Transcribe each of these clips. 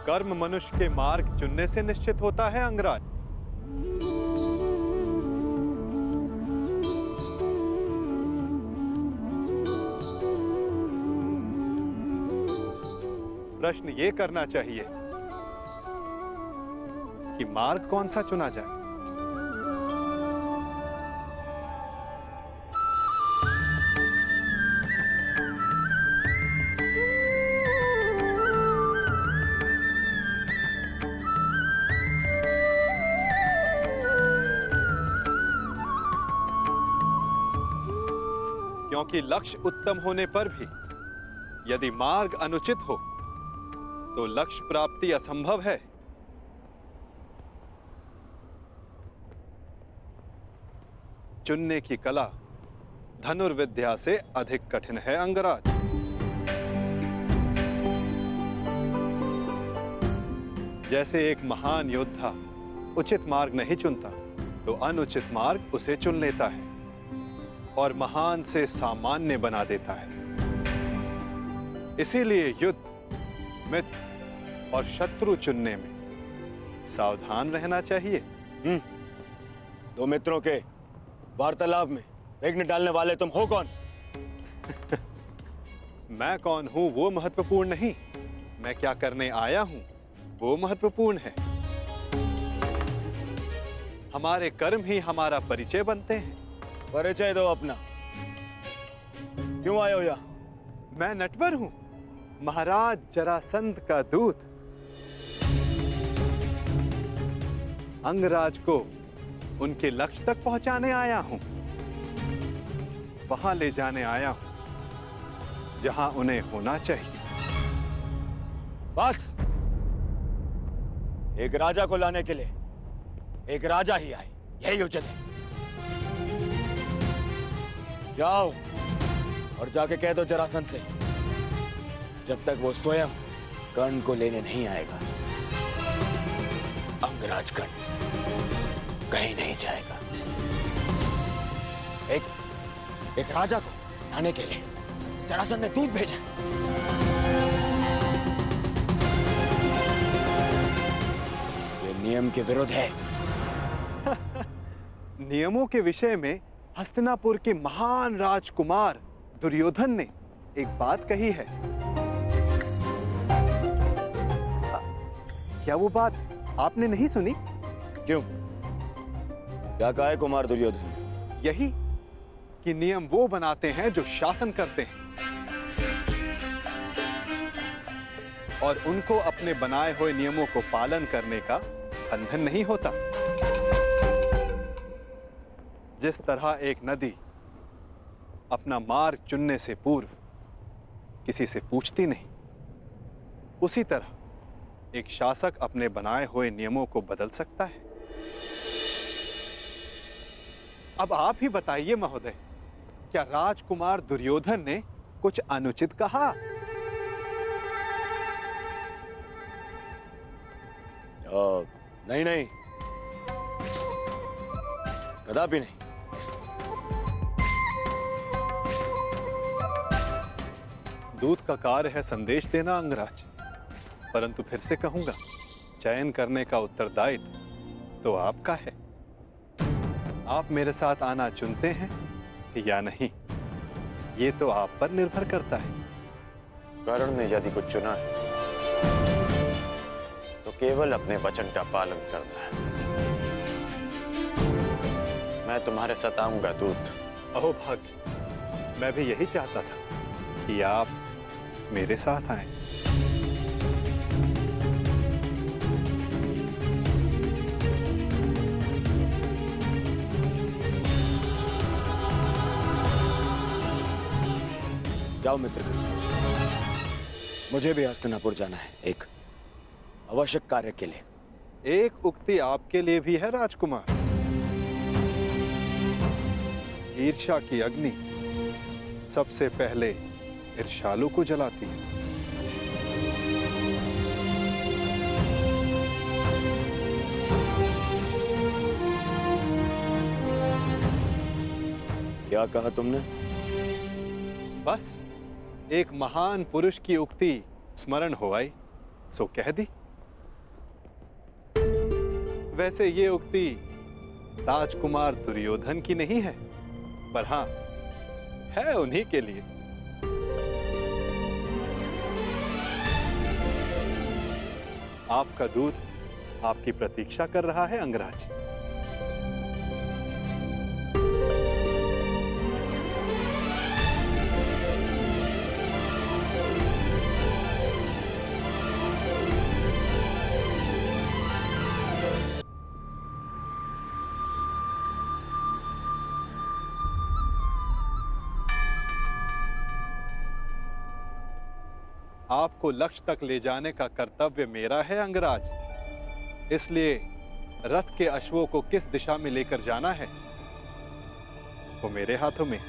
कर्म मनुष्य के मार्ग चुनने से निश्चित होता है अंगराज। प्रश्न ये करना चाहिए कि मार्ग कौन सा चुना जाए। क्योंकि लक्ष्य उत्तम होने पर भी यदि मार्ग अनुचित हो तो लक्ष्य प्राप्ति असंभव है। चुनने की कला धनुर्विद्या से अधिक कठिन है अंगराज। जैसे एक महान योद्धा उचित मार्ग नहीं चुनता तो अनुचित मार्ग उसे चुन लेता है और महान से सामान्य बना देता है। इसीलिए युद्ध, मित्र और शत्रु चुनने में सावधान रहना चाहिए। दो मित्रों के वार्तालाप में विघ्न डालने वाले तुम हो कौन? मैं कौन हूं वो महत्वपूर्ण नहीं, मैं क्या करने आया हूं वो महत्वपूर्ण है। हमारे कर्म ही हमारा परिचय बनते हैं। परिचय दो अपना। क्यों आए हो यहाँ? मैं नटवर हूं, महाराज जरासंध का दूत। अंगराज को उनके लक्ष्य तक पहुंचाने आया हूं, वहां ले जाने आया हूं जहां उन्हें होना चाहिए। बस एक राजा को लाने के लिए एक राजा ही आए, यही उचित है। जाओ और जाके कह दो जरासंध से जब तक वो स्वयं कर्ण को लेने नहीं आएगा अंगराज कर्ण कहीं नहीं जाएगा। एक राजा को लाने के लिए जरासंध ने दूत भेजा। ये नियम के विरुद्ध है। नियमों के विषय में हस्तिनापुर के महान राजकुमार दुर्योधन ने एक बात कही है। क्या वो बात आपने नहीं सुनी? क्यों? क्या कहा है कुमार दुर्योधन? यही कि नियम वो बनाते हैं जो शासन करते हैं और उनको अपने बनाए हुए नियमों को पालन करने का बंधन नहीं होता। जिस तरह एक नदी अपना मार्ग चुनने से पूर्व किसी से पूछती नहीं, उसी तरह एक शासक अपने बनाए हुए नियमों को बदल सकता है। अब आप ही बताइए महोदय, क्या राजकुमार दुर्योधन ने कुछ अनुचित कहा? नहीं नहीं, कदापि नहीं। दूत का कार्य है संदेश देना अंगराज, परंतु फिर से कहूंगा, चयन करने का उत्तरदायित्व तो आपका है। आप मेरे साथ आना चुनते हैं या नहीं, ये तो आप पर निर्भर करता है। कर्ण ने यदि कुछ चुना है तो केवल अपने वचन का पालन करना है। मैं तुम्हारे साथ आऊंगा दूत। अहो भाग्य, मैं भी यही चाहता था कि आप मेरे साथ आएं। जाओ मित्र, मुझे भी हस्तिनापुर जाना है एक आवश्यक कार्य के लिए। एक उक्ति आपके लिए भी है राजकुमार। ईर्ष्या की अग्नि सबसे पहले ईर्ष्यालु को जलाती है। क्या कहा तुमने? बस एक महान पुरुष की उक्ति स्मरण हो आई, सो कह दी। वैसे ये उक्ति राजकुमार दुर्योधन की नहीं है, पर हां, है उन्हीं के लिए। आपका दूत आपकी प्रतीक्षा कर रहा है अंगराज। आपको लक्ष्य तक ले जाने का कर्तव्य मेरा है अंगराज, इसलिए रथ के अश्वों को किस दिशा में लेकर जाना है वो मेरे हाथों में।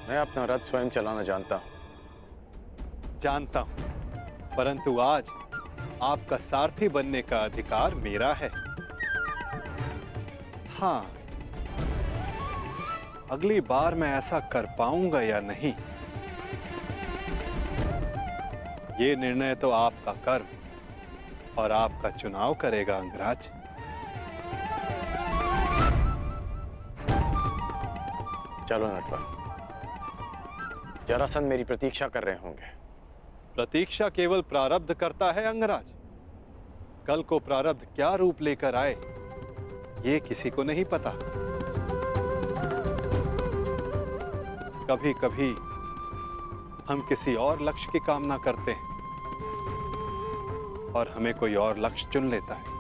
मैं अपना रथ स्वयं चलाना जानता हूं। जानता हूं, परंतु आज आपका सारथी बनने का अधिकार मेरा है। हां, अगली बार मैं ऐसा कर पाऊंगा या नहीं, ये निर्णय तो आपका कर्म और आपका चुनाव करेगा अंगराज। चलो नटवर, जरासंध मेरी प्रतीक्षा कर रहे होंगे। प्रतीक्षा केवल प्रारब्ध करता है अंगराज। कल को प्रारब्ध क्या रूप लेकर आए ये किसी को नहीं पता। कभी कभी हम किसी और लक्ष्य की कामना करते हैं और हमें कोई और लक्ष्य चुन लेता है।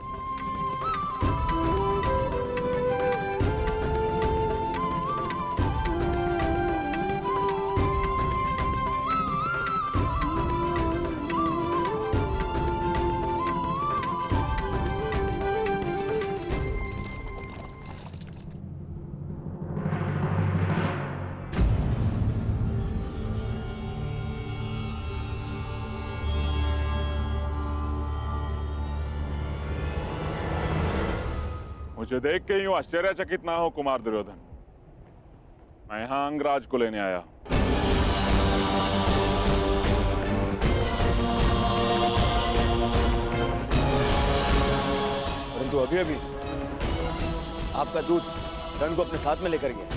मुझे देख के यूं आश्चर्यचकित ना हो कुमार दुर्योधन। मैं यहां अंगराज को लेने आया। परंतु अभी अभी आपका दूत कर्ण को अपने साथ में लेकर गया।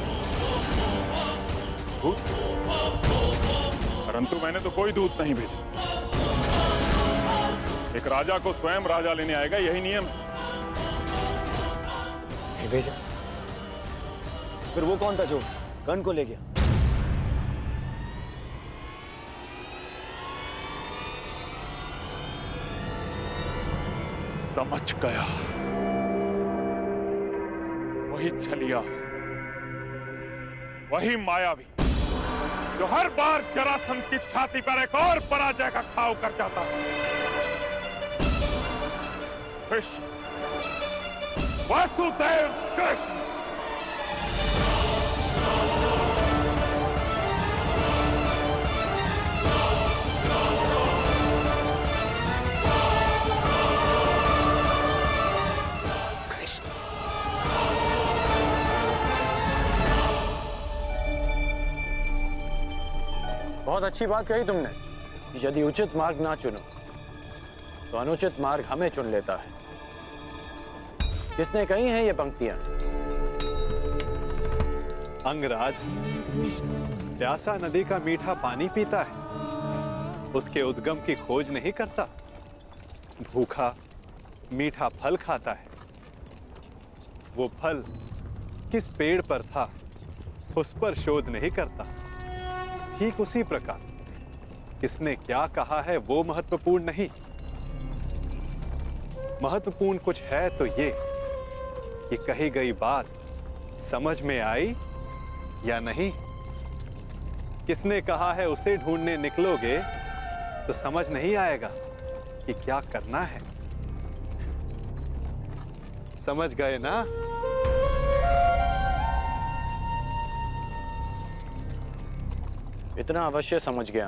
दूत? परंतु मैंने तो कोई दूत नहीं भेजा। एक राजा को स्वयं राजा लेने आएगा, यही नियम है। नहीं भेजा? फिर वो कौन था जो कर्ण को ले गया? समझ गया, वही छलिया, वही मायावी जो हर बार जरासंध की छाती पर एक और पराजय का घाव कर जाता है। कृष्ण, वासुदेव कृष्ण। बहुत अच्छी बात कही तुमने कि यदि उचित मार्ग ना चुनो तो अनुचित मार्ग हमें चुन लेता है। किसने कही हैं ये पंक्तियां? अंगराज प्यासा नदी का मीठा पानी पीता है, उसके उद्गम की खोज नहीं करता। भूखा मीठा फल खाता है, वो फल किस पेड़ पर था उस पर शोध नहीं करता। ठीक उसी प्रकार किसने क्या कहा है वो महत्वपूर्ण नहीं, महत्वपूर्ण कुछ है तो ये कि कही गई बात समझ में आई या नहीं। किसने कहा है उसे ढूंढने निकलोगे तो समझ नहीं आएगा कि क्या करना है। समझ गए ना? इतना अवश्य समझ गया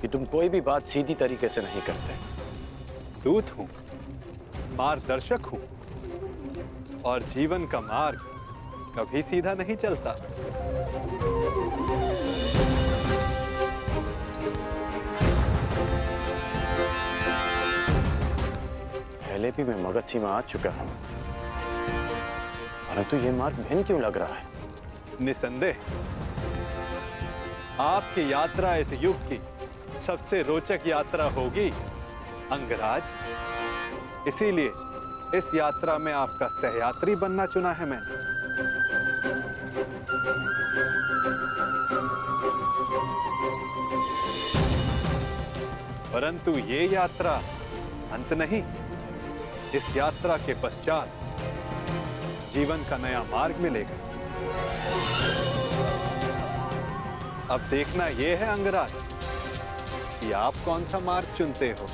कि तुम कोई भी बात सीधी तरीके से नहीं करते। दूत हूं, मार्गदर्शक हूं, और जीवन का मार्ग कभी सीधा नहीं चलता। पहले पहले भी मैं मगध सीमा आ चुका हूं, परंतु ये मार्ग भिन्न क्यों लग रहा है? निसंदेह आपकी यात्रा इस युग की सबसे रोचक यात्रा होगी अंगराज। इसीलिए इस यात्रा में आपका सहयात्री बनना चुना है मैंने। परंतु ये यात्रा अंत नहीं। इस यात्रा के पश्चात जीवन का नया मार्ग मिलेगा। अब देखना यह है अंगराज कि आप कौन सा मार्ग चुनते हो।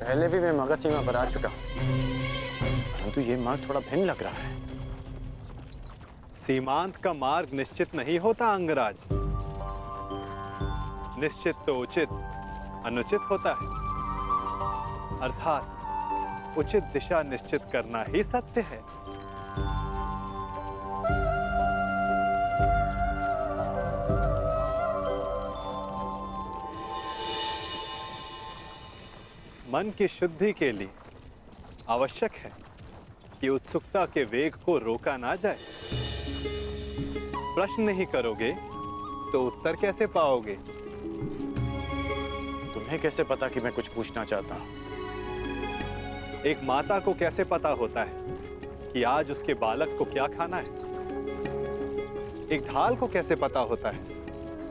पहले भी मैं मगध सीमा पर आ चुका हूं, परंतु ये मार्ग थोड़ा भिन्न लग रहा है। सीमांत का मार्ग निश्चित नहीं होता अंगराज। निश्चित तो उचित अनुचित होता है, अर्थात उचित दिशा निश्चित करना ही सत्य है। मन की शुद्धि के लिए आवश्यक है कि उत्सुकता के वेग को रोका ना जाए। प्रश्न नहीं करोगे तो उत्तर कैसे पाओगे? तुम्हें कैसे पता कि मैं कुछ पूछना चाहता हूं? एक माता को कैसे पता होता है कि आज उसके बालक को क्या खाना है? एक ढाल को कैसे पता होता है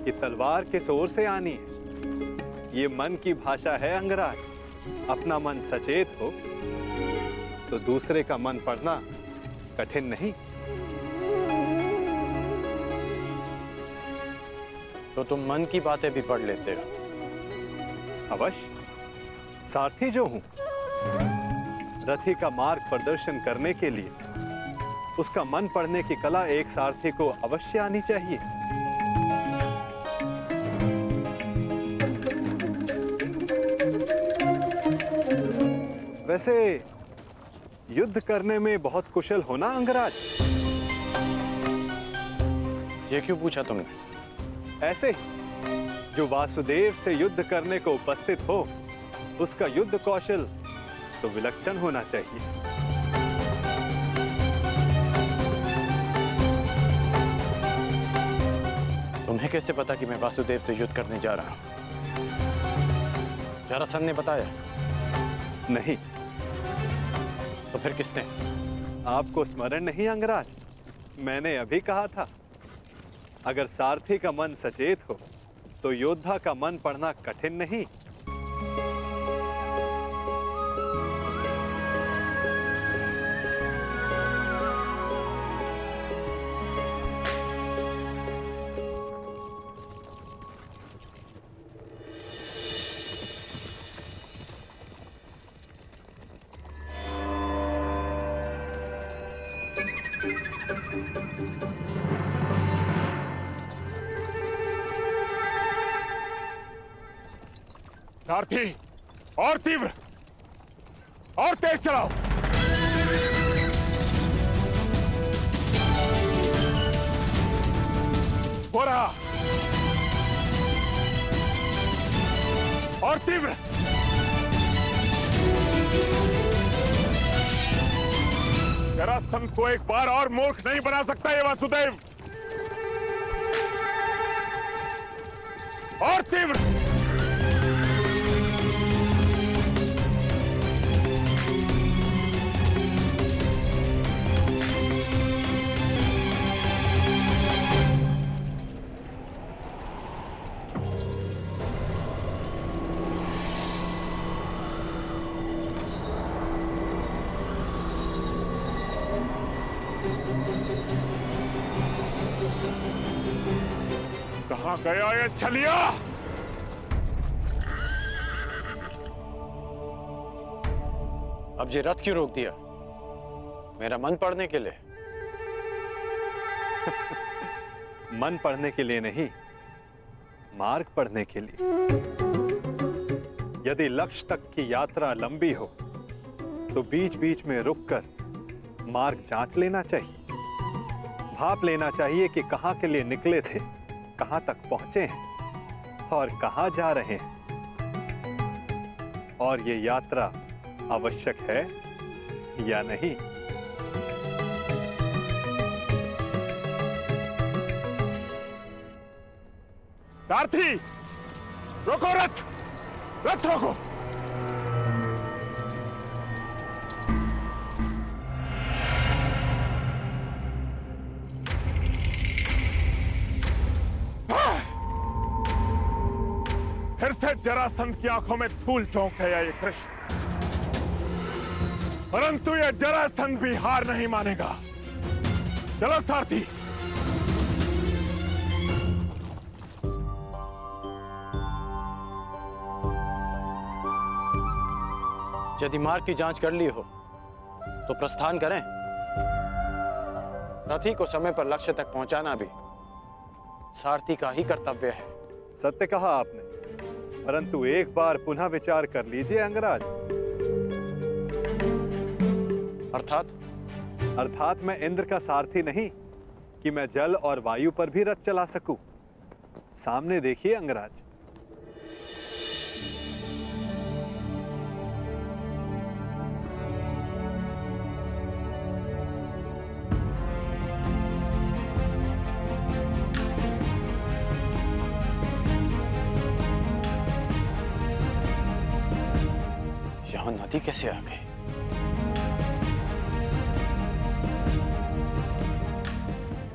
कि तलवार किस ओर से आनी है? ये मन की भाषा है अंगराज। अपना मन सचेत हो तो दूसरे का मन पढ़ना कठिन नहीं। तो तुम मन की बातें भी पढ़ लेते हो? अवश्य। सारथी जो हूं, रथी का मार्ग प्रदर्शन करने के लिए उसका मन पढ़ने की कला एक सारथी को अवश्य आनी चाहिए। वैसे युद्ध करने में बहुत कुशल होना अंगराज। ये क्यों पूछा तुमने? ऐसे ही जो वासुदेव से युद्ध करने को उपस्थित हो उसका युद्ध कौशल तो विलक्षण होना चाहिए। तुम्हें कैसे पता कि मैं वासुदेव से युद्ध करने जा रहा हूं? जरासंध ने बताया? नहीं। तो फिर किसने? आपको स्मरण नहीं अंगराज? मैंने अभी कहा था, अगर सारथी का मन सचेत हो तो योद्धा का मन पढ़ना कठिन नहीं। सारथी, और तीव्र और तेज चलाओ। हो रहा, और तीव्र। जरासंध को एक बार और मूर्ख नहीं बना सकता ये वासुदेव। और तीव्र। कहां गया ये छलिया? अब ये रथ क्यों रोक दिया? मेरा मन पढ़ने के लिए? मन पढ़ने के लिए नहीं, मार्ग पढ़ने के लिए। यदि लक्ष्य तक की यात्रा लंबी हो तो बीच बीच में रुककर मार्ग जांच लेना चाहिए। भाप लेना चाहिए कि कहां के लिए निकले थे, कहां तक पहुंचे हैं और कहां जा रहे हैं, और ये यात्रा आवश्यक है या नहीं। सारथी, रोको रथ, रथ रोको। फिर से जरासंध की आंखों में धूल झोंकेगा ये कृष्ण, परंतु ये जरासंध भी हार नहीं मानेगा। चलो सारथी। यदि मार्ग की जांच कर ली हो तो प्रस्थान करें। रथी को समय पर लक्ष्य तक पहुंचाना भी सारथी का ही कर्तव्य है। सत्य कहा आपने, परंतु एक बार पुनः विचार कर लीजिए अंगराज। अर्थात मैं इंद्र का सारथी नहीं कि मैं जल और वायु पर भी रथ चला सकूं। सामने देखिए अंगराज। यह नदी कैसे आ गई?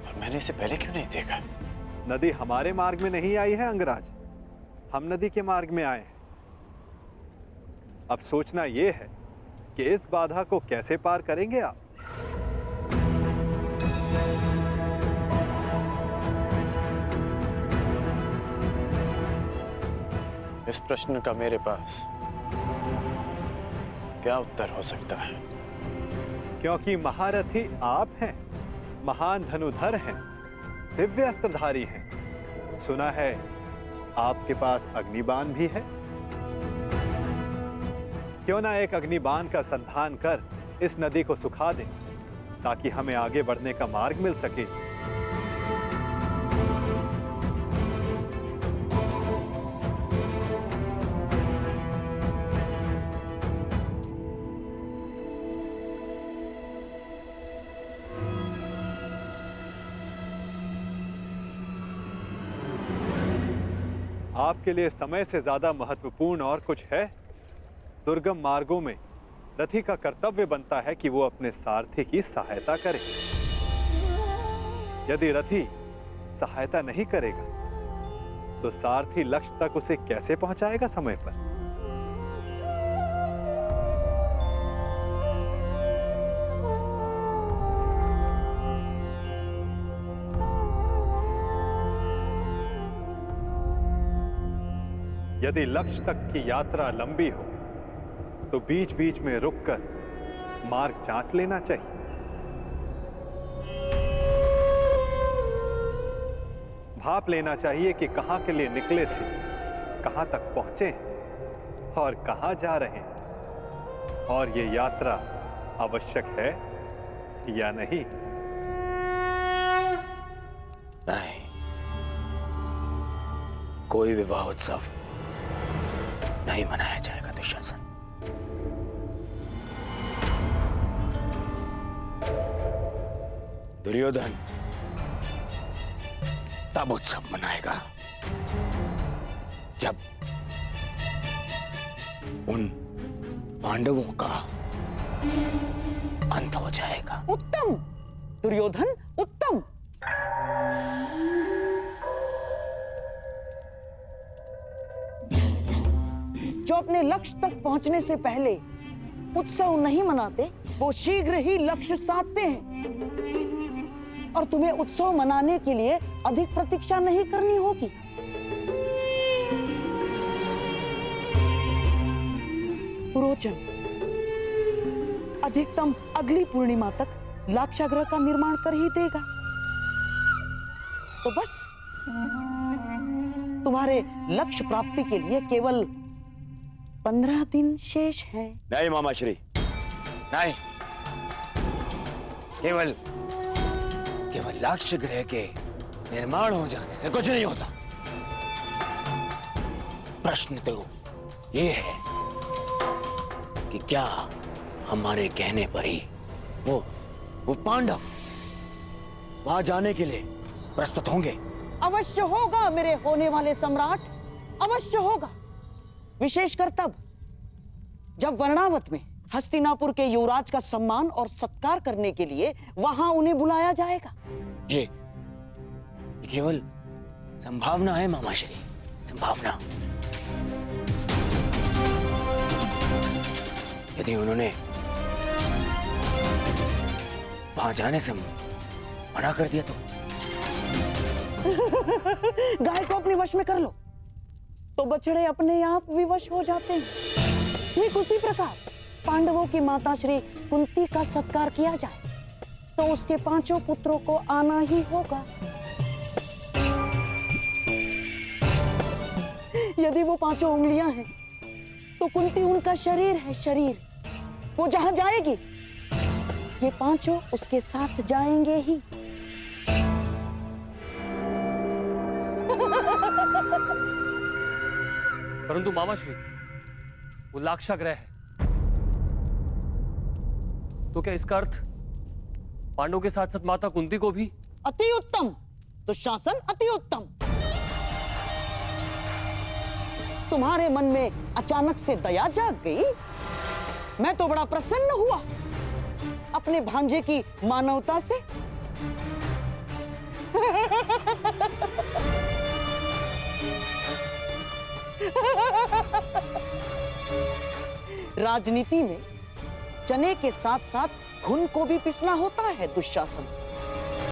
और मैंने इसे पहले क्यों नहीं देखा? नदी हमारे मार्ग में नहीं आई है अंगराज, हम नदी के मार्ग में आए हैं। अब सोचना यह है कि इस बाधा को कैसे पार करेंगे आप। इस प्रश्न का मेरे पास क्या उत्तर हो सकता है? क्योंकि महारथी आप हैं, महान धनुधर हैं, दिव्य अस्त्रधारी हैं। सुना है आपके पास अग्निबाण भी है। क्यों ना एक अग्निबाण का संधान कर इस नदी को सुखा दें, ताकि हमें आगे बढ़ने का मार्ग मिल सके। आपके लिए समय से ज्यादा महत्वपूर्ण और कुछ है? दुर्गम मार्गों में रथी का कर्तव्य बनता है कि वो अपने सारथी की सहायता करे। यदि रथी सहायता नहीं करेगा तो सारथी लक्ष्य तक उसे कैसे पहुंचाएगा समय पर? यदि लक्ष्य तक की यात्रा लंबी हो तो बीच बीच में रुककर मार्ग जांच लेना चाहिए। भाप लेना चाहिए कि कहां के लिए निकले थे, कहां तक पहुंचे हैं और कहां जा रहे हैं, और ये यात्रा आवश्यक है या नहीं। नहीं, कोई विवाह उत्सव नहीं मनाया जाएगा दुशासन। दुर्योधन तब उत्सव मनाएगा जब उन पांडवों का अंत हो जाएगा। उत्तम दुर्योधन, उत्तम। जो अपने लक्ष्य तक पहुंचने से पहले उत्सव नहीं मनाते, वो शीघ्र ही लक्ष्य साधते हैं। और तुम्हें उत्सव मनाने के लिए अधिक प्रतीक्षा नहीं करनी होगी। पुरोचन अधिकतम अगली पूर्णिमा तक लाक्षागृह का निर्माण कर ही देगा। तो बस तुम्हारे लक्ष्य प्राप्ति के लिए केवल 15 दिन शेष हैं। नहीं मामाश्री, नहीं, केवल केवल लक्ष्य ग्रह के निर्माण हो जाने से कुछ नहीं होता। प्रश्न तो ये है कि क्या हमारे कहने पर ही वो पांडव वहां जाने के लिए प्रस्तुत होंगे? अवश्य होगा मेरे होने वाले सम्राट, अवश्य होगा। विशेषकर तब जब वर्णावत में हस्तिनापुर के युवराज का सम्मान और सत्कार करने के लिए वहां उन्हें बुलाया जाएगा। ये केवल संभावना है मामाश्री, संभावना। यदि उन्होंने वहां जाने से मना कर दिया तो गाय को अपने वश में कर लो तो बछड़े अपने आप विवश हो जाते हैं। ठीक उसी प्रकार पांडवों की माता श्री कुंती का सत्कार किया जाए तो उसके 5 पुत्रों को आना ही होगा। यदि वो 5 उंगलियां हैं तो कुंती उनका शरीर है, शरीर। वो जहां जाएगी ये 5 उसके साथ जाएंगे ही। परंतु मामाश्री, वो लाक्षाग्रह है, तो क्या इसका अर्थ पांडवों के साथ साथ माता कुंती को भी? अति उत्तम दुशासन, अति उत्तम। तुम्हारे मन में अचानक से दया जाग गई। मैं तो बड़ा प्रसन्न हुआ अपने भांजे की मानवता से। राजनीति में चने के साथ साथ घुन को भी पिसना होता है दुशासन।